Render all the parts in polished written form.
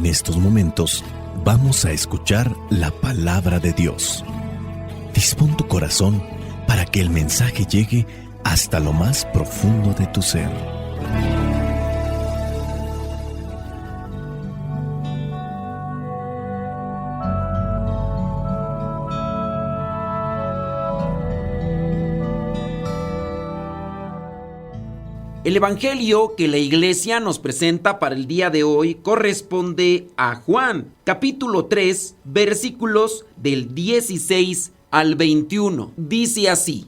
En estos momentos vamos a escuchar la palabra de Dios. Dispón tu corazón para que el mensaje llegue hasta lo más profundo de tu ser. El evangelio que la iglesia nos presenta para el día de hoy corresponde a Juan, capítulo 3, versículos del 16 al 21. Dice así: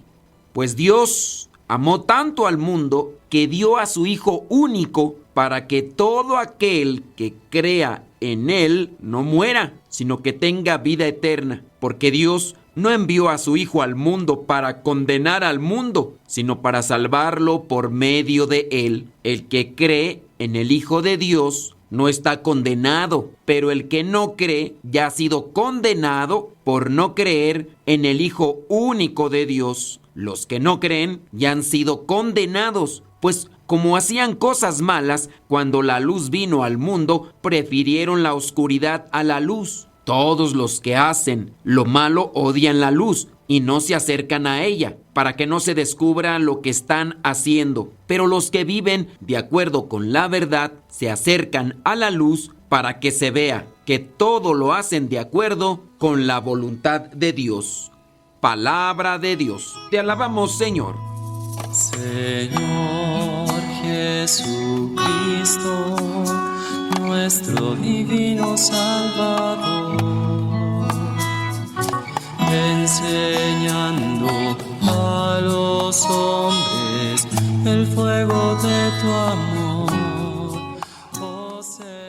Pues Dios amó tanto al mundo que dio a su Hijo único para que todo aquel que crea en Él no muera, sino que tenga vida eterna. Porque Dios no envió a su Hijo al mundo para condenar al mundo, sino para salvarlo por medio de Él. El que cree en el Hijo de Dios no está condenado, pero el que no cree ya ha sido condenado por no creer en el Hijo único de Dios. Los que no creen ya han sido condenados, pues como hacían cosas malas cuando la luz vino al mundo, prefirieron la oscuridad a la luz. Todos los que hacen lo malo odian la luz y no se acercan a ella, para que no se descubra lo que están haciendo. Pero los que viven de acuerdo con la verdad se acercan a la luz para que se vea que todo lo hacen de acuerdo con la voluntad de Dios. Palabra de Dios. Te alabamos, Señor. Señor Jesucristo, nuestro divino Salvador, enseñando a los hombres el fuego de tu amor.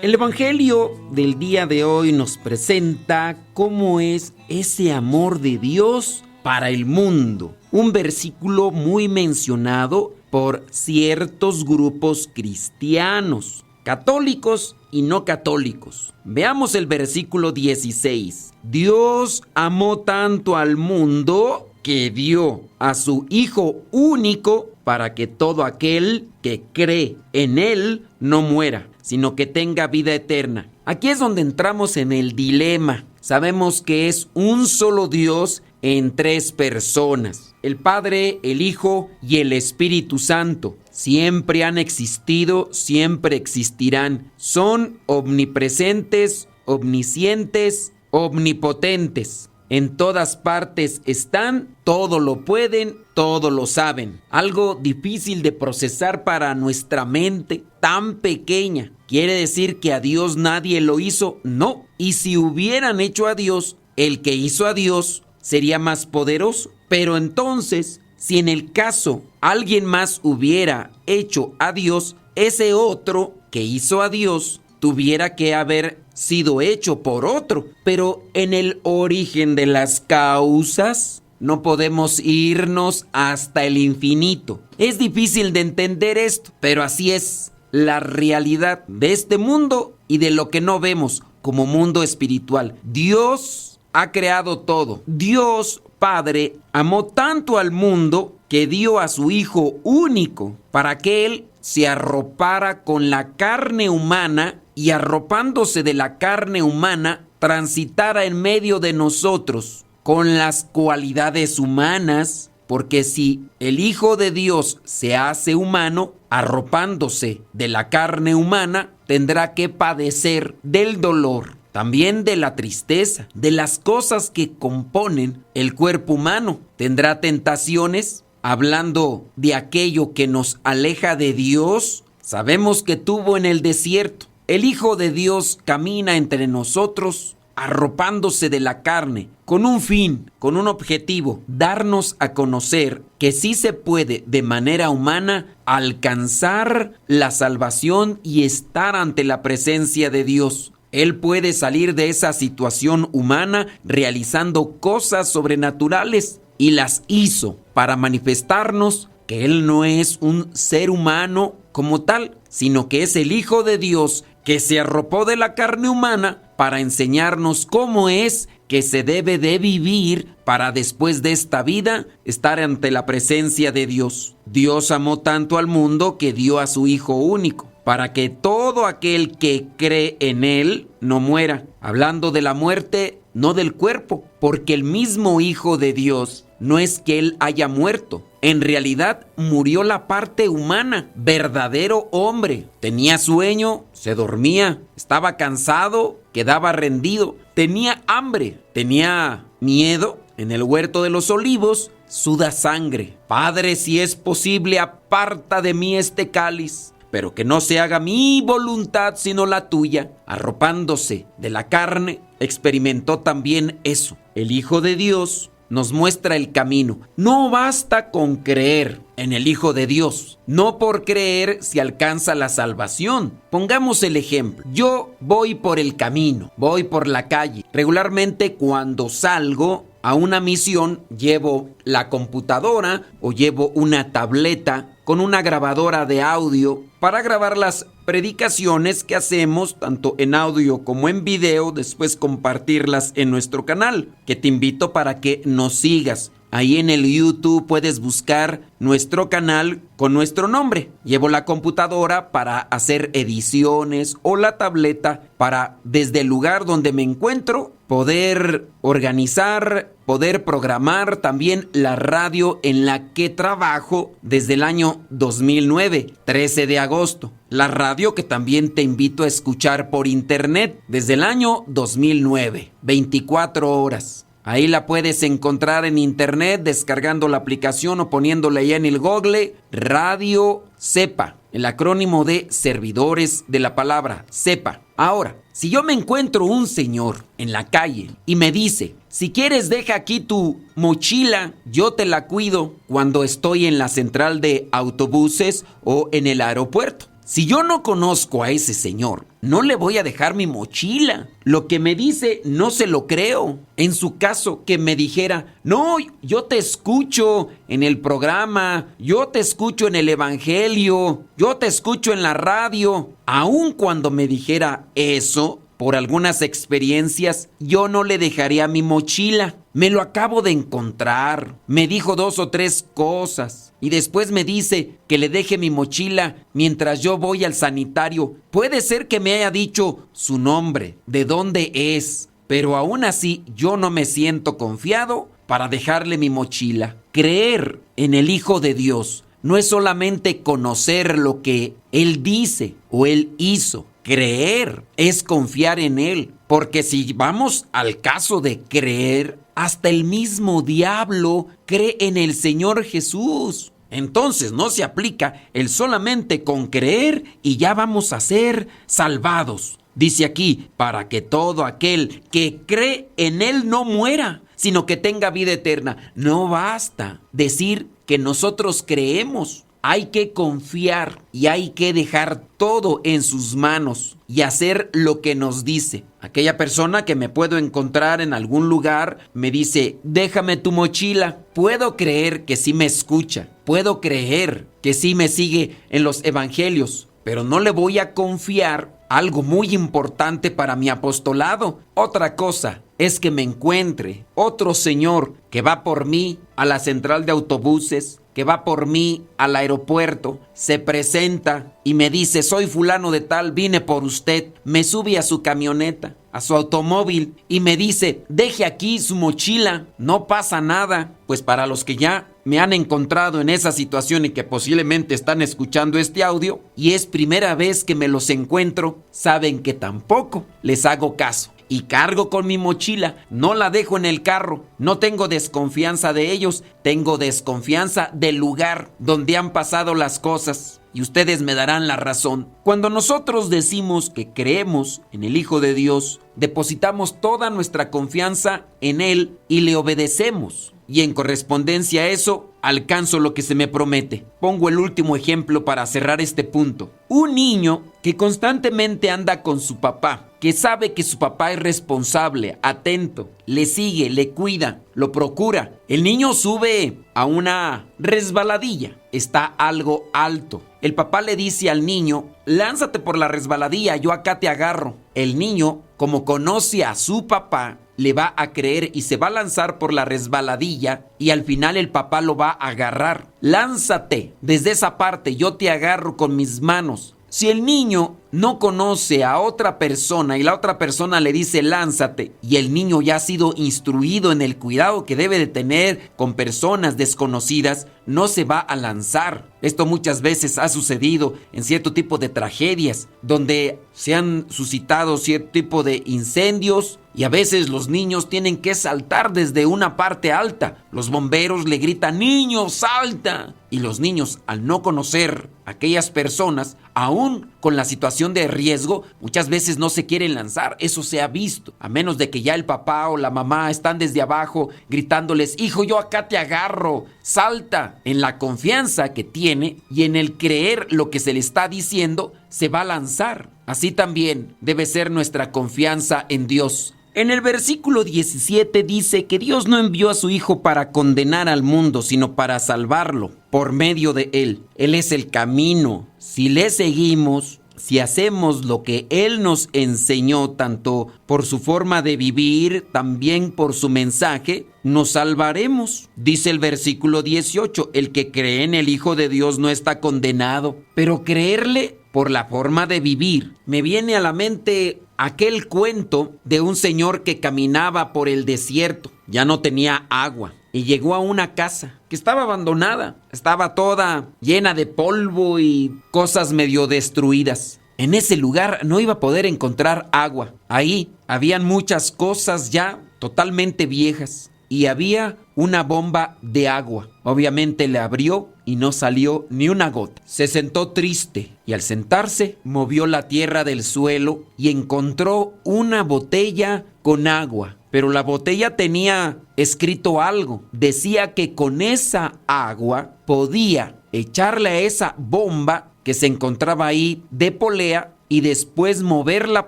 El evangelio del día de hoy nos presenta cómo es ese amor de Dios para el mundo. Un versículo muy mencionado por ciertos grupos cristianos, católicos y no católicos. Veamos el versículo 16. Dios amó tanto al mundo que dio a su Hijo único para que todo aquel que cree en Él no muera, sino que tenga vida eterna. Aquí es donde entramos en el dilema. Sabemos que es un solo Dios en tres personas: el Padre, el Hijo y el Espíritu Santo. Siempre han existido, siempre existirán. Son omnipresentes, omniscientes, omnipotentes. En todas partes están, todo lo pueden, todo lo saben. Algo difícil de procesar para nuestra mente tan pequeña. ¿Quiere decir que a Dios nadie lo hizo? No. Y si hubieran hecho a Dios, el que hizo a Dios sería más poderoso. Pero entonces, si en el caso alguien más hubiera hecho a Dios, ese otro que hizo a Dios tuviera que haber sido hecho por otro. Pero en el origen de las causas no podemos irnos hasta el infinito. Es difícil de entender esto, pero así es la realidad de este mundo y de lo que no vemos como mundo espiritual. Dios ha creado todo. Dios Padre amó tanto al mundo que dio a su Hijo único para que Él se arropara con la carne humana y, arropándose de la carne humana, transitara en medio de nosotros con las cualidades humanas. Porque si el Hijo de Dios se hace humano, arropándose de la carne humana, tendrá que padecer del dolor, también de la tristeza, de las cosas que componen el cuerpo humano. Tendrá tentaciones, hablando de aquello que nos aleja de Dios. Sabemos que tuvo en el desierto. El Hijo de Dios camina entre nosotros, arropándose de la carne, con un fin, con un objetivo: darnos a conocer que sí se puede de manera humana alcanzar la salvación y estar ante la presencia de Dios. Él puede salir de esa situación humana realizando cosas sobrenaturales, y las hizo para manifestarnos que Él no es un ser humano como tal, sino que es el Hijo de Dios que se arropó de la carne humana para enseñarnos cómo es que se debe de vivir para, después de esta vida, estar ante la presencia de Dios. Dios amó tanto al mundo que dio a su Hijo único. para que todo aquel que cree en Él no muera. Hablando de la muerte, no del cuerpo, porque el mismo Hijo de Dios no es que Él haya muerto. En realidad murió la parte humana, verdadero hombre. Tenía sueño, se dormía, estaba cansado, quedaba rendido, tenía hambre, tenía miedo. En el huerto de los olivos suda sangre. Padre, si es posible, aparta de mí este cáliz, pero que no se haga mi voluntad sino la tuya. Arropándose de la carne, experimentó también eso. El Hijo de Dios nos muestra el camino. No basta con creer en el Hijo de Dios. No por creer se alcanza la salvación. Pongamos el ejemplo. Yo voy por el camino, voy por la calle. Regularmente cuando salgo a una misión llevo la computadora o llevo una tableta con una grabadora de audio para grabar las predicaciones que hacemos tanto en audio como en video, después compartirlas en nuestro canal, que te invito para que nos sigas. Ahí en el YouTube puedes buscar nuestro canal con nuestro nombre. Llevo la computadora para hacer ediciones o la tableta para, desde el lugar donde me encuentro, poder organizar, poder programar también la radio en la que trabajo desde el año 2009, 13 de agosto. La radio que también te invito a escuchar por internet desde el año 2009, 24 horas. Ahí la puedes encontrar en internet descargando la aplicación o poniéndole ahí en el Google Radio Cepa, el acrónimo de Servidores de la Palabra, Cepa. Ahora, si yo me encuentro un señor en la calle y me dice, si quieres deja aquí tu mochila, yo te la cuido cuando estoy en la central de autobuses o en el aeropuerto. Si yo no conozco a ese señor, no le voy a dejar mi mochila. Lo que me dice no se lo creo. En su caso, que me dijera, no, yo te escucho en el programa, yo te escucho en el evangelio, yo te escucho en la radio. Aun cuando me dijera eso, por algunas experiencias, yo no le dejaría mi mochila. Me lo acabo de encontrar. Me dijo 2 o 3 cosas. Y después me dice que le deje mi mochila mientras yo voy al sanitario. Puede ser que me haya dicho su nombre, de dónde es, pero aún así yo no me siento confiado para dejarle mi mochila. Creer en el Hijo de Dios no es solamente conocer lo que Él dice o Él hizo. Creer es confiar en Él, porque si vamos al caso de creer, hasta el mismo diablo cree en el Señor Jesús. Entonces no se aplica el solamente con creer y ya vamos a ser salvados. Dice aquí, para que todo aquel que cree en Él no muera, sino que tenga vida eterna. No basta decir que nosotros creemos. Hay que confiar y hay que dejar todo en sus manos y hacer lo que nos dice. Aquella persona que me puedo encontrar en algún lugar me dice, déjame tu mochila. Puedo creer que sí me escucha. Puedo creer que sí me sigue en los evangelios. Pero no le voy a confiar algo muy importante para mi apostolado. Otra cosa es que me encuentre otro señor que va por mí a la central de autobuses, que va por mí al aeropuerto, se presenta y me dice, soy fulano de tal, vine por usted. Me sube a su camioneta, a su automóvil y me dice, deje aquí su mochila, no pasa nada. Pues para los que ya me han encontrado en esa situación y que posiblemente están escuchando este audio y es primera vez que me los encuentro, saben que tampoco les hago caso. Y cargo con mi mochila, no la dejo en el carro. No tengo desconfianza de ellos, tengo desconfianza del lugar donde han pasado las cosas. Y ustedes me darán la razón. Cuando nosotros decimos que creemos en el Hijo de Dios, depositamos toda nuestra confianza en Él y le obedecemos. Y en correspondencia a eso, alcanzo lo que se me promete. Pongo el último ejemplo para cerrar este punto. Un niño que constantemente anda con su papá, que sabe que su papá es responsable, atento, le sigue, le cuida, lo procura. El niño sube a una resbaladilla, está algo alto. El papá le dice al niño, lánzate por la resbaladilla, yo acá te agarro. El niño, como conoce a su papá, le va a creer y se va a lanzar por la resbaladilla y al final el papá lo va a agarrar. Lánzate desde esa parte, yo te agarro con mis manos. Si el niño no conoce a otra persona y la otra persona le dice lánzate, y el niño ya ha sido instruido en el cuidado que debe de tener con personas desconocidas, no se va a lanzar. Esto muchas veces ha sucedido en cierto tipo de tragedias, donde se han suscitado cierto tipo de incendios y a veces los niños tienen que saltar desde una parte alta. Los bomberos le gritan, niño, salta. Y los niños, al no conocer a aquellas personas, aún con la situación de riesgo, muchas veces no se quieren lanzar. Eso se ha visto, a menos de que ya el papá o la mamá están desde abajo gritándoles, hijo, yo acá te agarro, salta. En la confianza que tiene y en el creer lo que se le está diciendo, se va a lanzar. Así también debe ser nuestra confianza en Dios. En el versículo 17 dice que Dios no envió a su Hijo para condenar al mundo, sino para salvarlo por medio de Él. Él es el camino. Si le seguimos, si hacemos lo que Él nos enseñó, tanto por su forma de vivir, también por su mensaje, nos salvaremos. Dice el versículo 18, el que cree en el Hijo de Dios no está condenado, pero creerle por la forma de vivir. Me viene a la mente aquel cuento de un señor que caminaba por el desierto, ya no tenía agua y llegó a una casa que estaba abandonada, estaba toda llena de polvo y cosas medio destruidas. En ese lugar no iba a poder encontrar agua. Ahí habían muchas cosas ya totalmente viejas y había una bomba de agua. Obviamente le abrió y no salió ni una gota. Se sentó triste y al sentarse movió la tierra del suelo y encontró una botella con agua. Pero la botella tenía escrito algo. Decía que con esa agua podía echarle a esa bomba que se encontraba ahí de polea y después mover la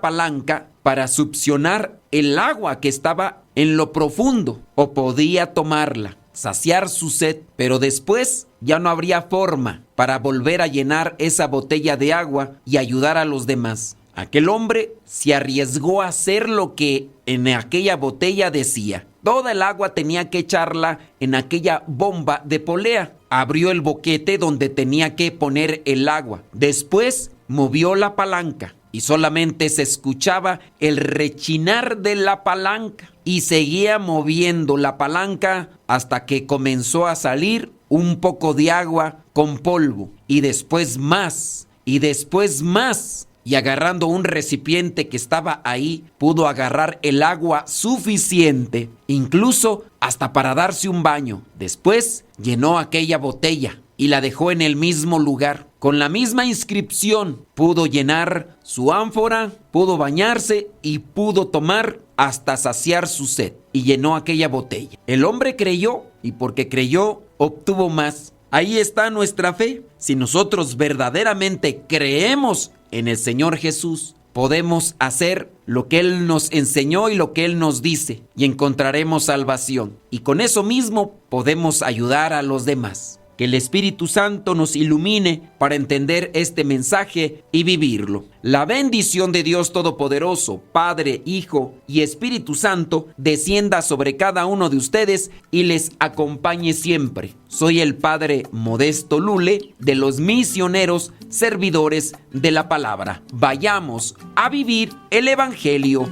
palanca para succionar el agua que estaba en lo profundo, o podía tomarla, saciar su sed, pero después ya no habría forma para volver a llenar esa botella de agua y ayudar a los demás. Aquel hombre se arriesgó a hacer lo que en aquella botella decía. Toda el agua tenía que echarla en aquella bomba de polea. Abrió el boquete donde tenía que poner el agua. Después movió la palanca y solamente se escuchaba el rechinar de la palanca. Y seguía moviendo la palanca hasta que comenzó a salir un poco de agua con polvo. Y después más. Y después más. Y agarrando un recipiente que estaba ahí, pudo agarrar el agua suficiente, incluso hasta para darse un baño. Después llenó aquella botella y la dejó en el mismo lugar. Con la misma inscripción, pudo llenar su ánfora, pudo bañarse y pudo tomar hasta saciar su sed. Y llenó aquella botella. El hombre creyó y porque creyó, obtuvo más. Ahí está nuestra fe. Si nosotros verdaderamente creemos en el Señor Jesús, podemos hacer lo que Él nos enseñó y lo que Él nos dice, y encontraremos salvación. Y con eso mismo podemos ayudar a los demás. Que el Espíritu Santo nos ilumine para entender este mensaje y vivirlo. La bendición de Dios Todopoderoso, Padre, Hijo y Espíritu Santo, descienda sobre cada uno de ustedes y les acompañe siempre. Soy el Padre Modesto Lule, de los misioneros servidores de la palabra. Vayamos a vivir el Evangelio.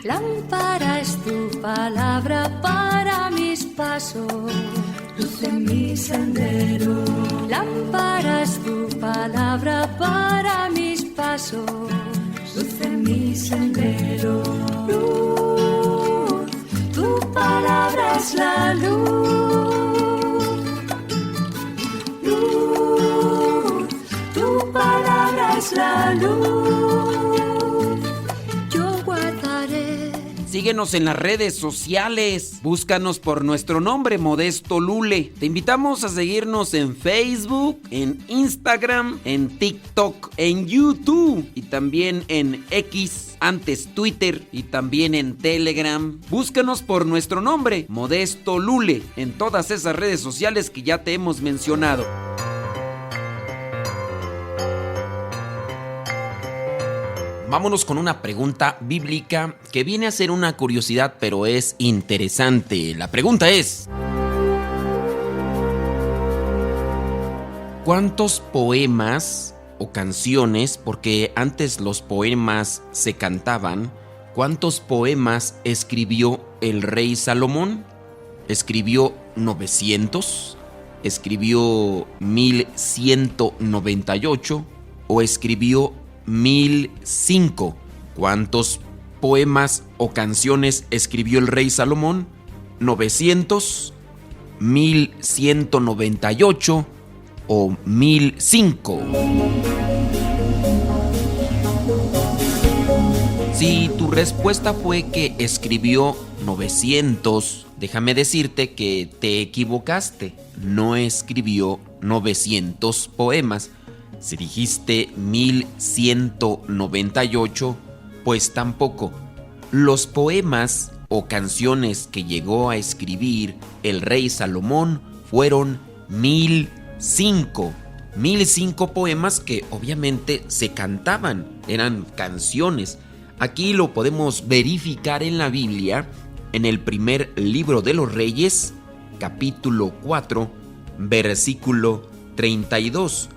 Lámpara es tu palabra para mis pasos, luz en mi sendero. Lámpara es tu palabra para mis pasos, luz en mi sendero. Luz, tu palabra es la luz. Luz, tu palabra es la luz. Síguenos en las redes sociales, búscanos por nuestro nombre, Modesto Lule. Te invitamos a seguirnos en Facebook, en Instagram, en TikTok, en YouTube y también en X, antes Twitter, y también en Telegram. Búscanos por nuestro nombre, Modesto Lule, en todas esas redes sociales que ya te hemos mencionado. Vámonos con una pregunta bíblica que viene a ser una curiosidad, pero es interesante. La pregunta es: ¿Cuántos poemas o canciones, porque antes los poemas se cantaban, cuántos poemas escribió el rey Salomón? ¿Escribió 900? ¿Escribió 1198? ¿O escribió 1005? ¿Cuántos poemas o canciones escribió el rey Salomón? ¿900, 1198 o 1005? Si tu respuesta fue que escribió 900, déjame decirte que te equivocaste. No escribió 900 poemas. Si dijiste 1198, pues tampoco. Los poemas o canciones que llegó a escribir el rey Salomón fueron 1005. 1005 poemas que obviamente se cantaban, eran canciones. Aquí lo podemos verificar en la Biblia, en el primer libro de los Reyes, capítulo 4, versículo 32,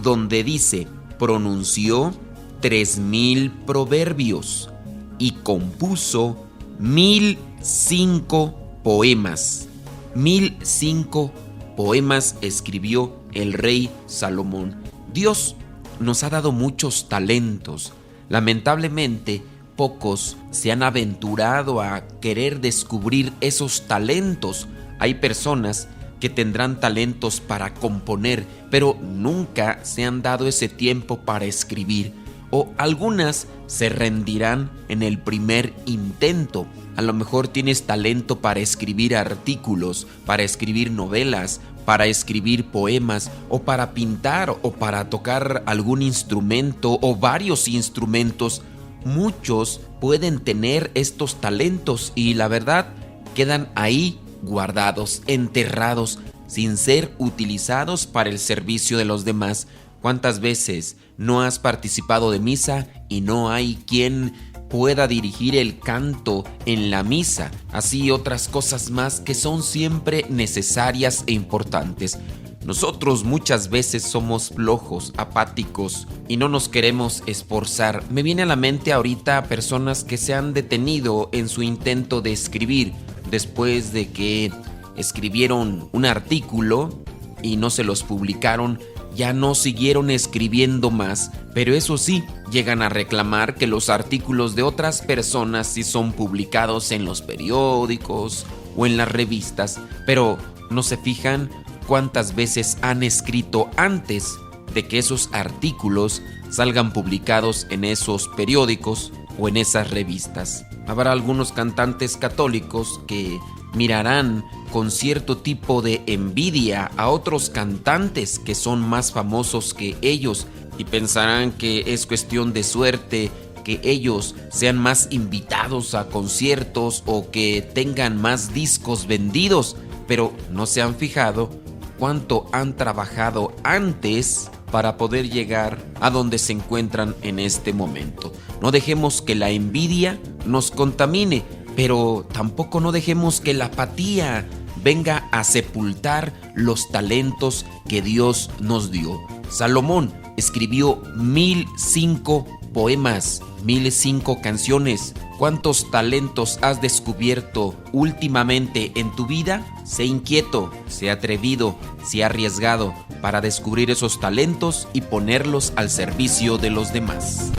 donde dice: pronunció 3000 proverbios y compuso 1005 poemas. 1005 poemas escribió el rey Salomón. Dios nos ha dado muchos talentos. Lamentablemente, pocos se han aventurado a querer descubrir esos talentos. Hay personas que tendrán talentos para componer, pero nunca se han dado ese tiempo para escribir. O algunas se rendirán en el primer intento. A lo mejor tienes talento para escribir artículos, para escribir novelas, para escribir poemas, o para pintar, o para tocar algún instrumento o varios instrumentos. Muchos pueden tener estos talentos y la verdad quedan ahí guardados, enterrados, sin ser utilizados para el servicio de los demás. ¿Cuántas veces no has participado de misa y no hay quien pueda dirigir el canto en la misa? Así otras cosas más que son siempre necesarias e importantes. Nosotros muchas veces somos flojos, apáticos y no nos queremos esforzar. Me viene a la mente ahorita personas que se han detenido en su intento de escribir después de que escribieron un artículo y no se los publicaron. Ya no siguieron escribiendo más, pero eso sí, llegan a reclamar que los artículos de otras personas sí son publicados en los periódicos o en las revistas, pero no se fijan cuántas veces han escrito antes de que esos artículos salgan publicados en esos periódicos o en esas revistas. Habrá algunos cantantes católicos que mirarán con cierto tipo de envidia a otros cantantes que son más famosos que ellos y pensarán que es cuestión de suerte que ellos sean más invitados a conciertos o que tengan más discos vendidos, pero no se han fijado cuánto han trabajado antes para poder llegar a donde se encuentran en este momento. No dejemos que la envidia nos contamine, pero tampoco no dejemos que la apatía venga a sepultar los talentos que Dios nos dio. Salomón escribió 1005 poemas, 1005 canciones. ¿Cuántos talentos has descubierto últimamente en tu vida? Sé inquieto, sé atrevido, sé arriesgado para descubrir esos talentos y ponerlos al servicio de los demás.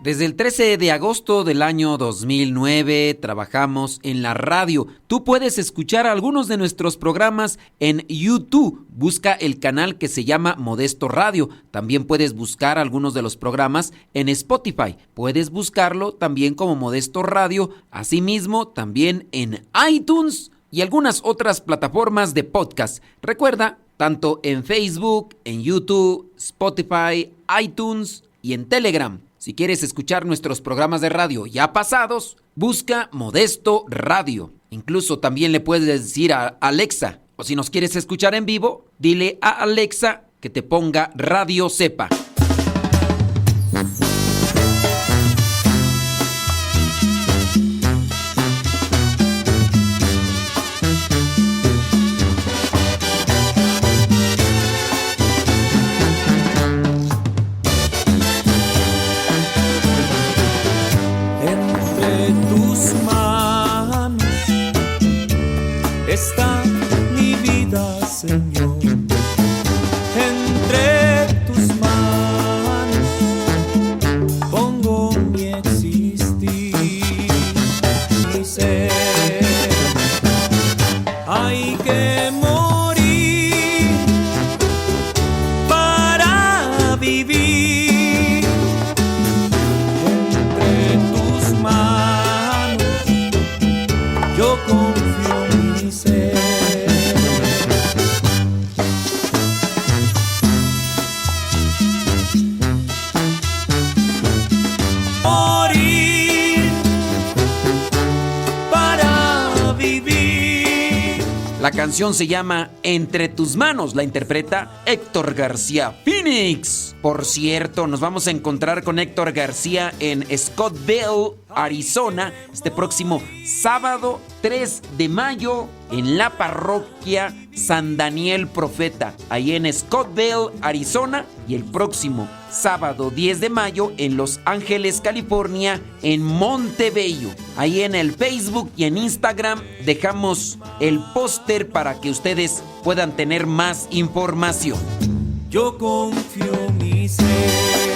Desde el 13 de agosto del año 2009 trabajamos en la radio. Tú puedes escuchar algunos de nuestros programas en YouTube. Busca el canal que se llama Modesto Radio. También puedes buscar algunos de los programas en Spotify. Puedes buscarlo también como Modesto Radio. Asimismo, también en iTunes y algunas otras plataformas de podcast. Recuerda, tanto en Facebook, en YouTube, Spotify, iTunes y en Telegram. Si quieres escuchar nuestros programas de radio ya pasados, busca Modesto Radio. Incluso también le puedes decir a Alexa, o si nos quieres escuchar en vivo, dile a Alexa que te ponga Radio Cepa. está mi vida, Señor. Entre tus manos pongo mi existir, mi ser. Hay que morir para vivir. Entre tus manos yo confío mi ser. Morir para vivir. La canción se llama Entre tus manos, la interpreta Héctor García Phoenix. Por cierto, nos vamos a encontrar con Héctor García en Scottsdale, Arizona, este próximo sábado 3 de mayo en la parroquia San Daniel Profeta, ahí en Scottsdale, Arizona, y el próximo sábado 10 de mayo en Los Ángeles, California, en Montebello. Ahí en el Facebook y en Instagram dejamos el póster para que ustedes puedan tener más información. Yo confío mi ser.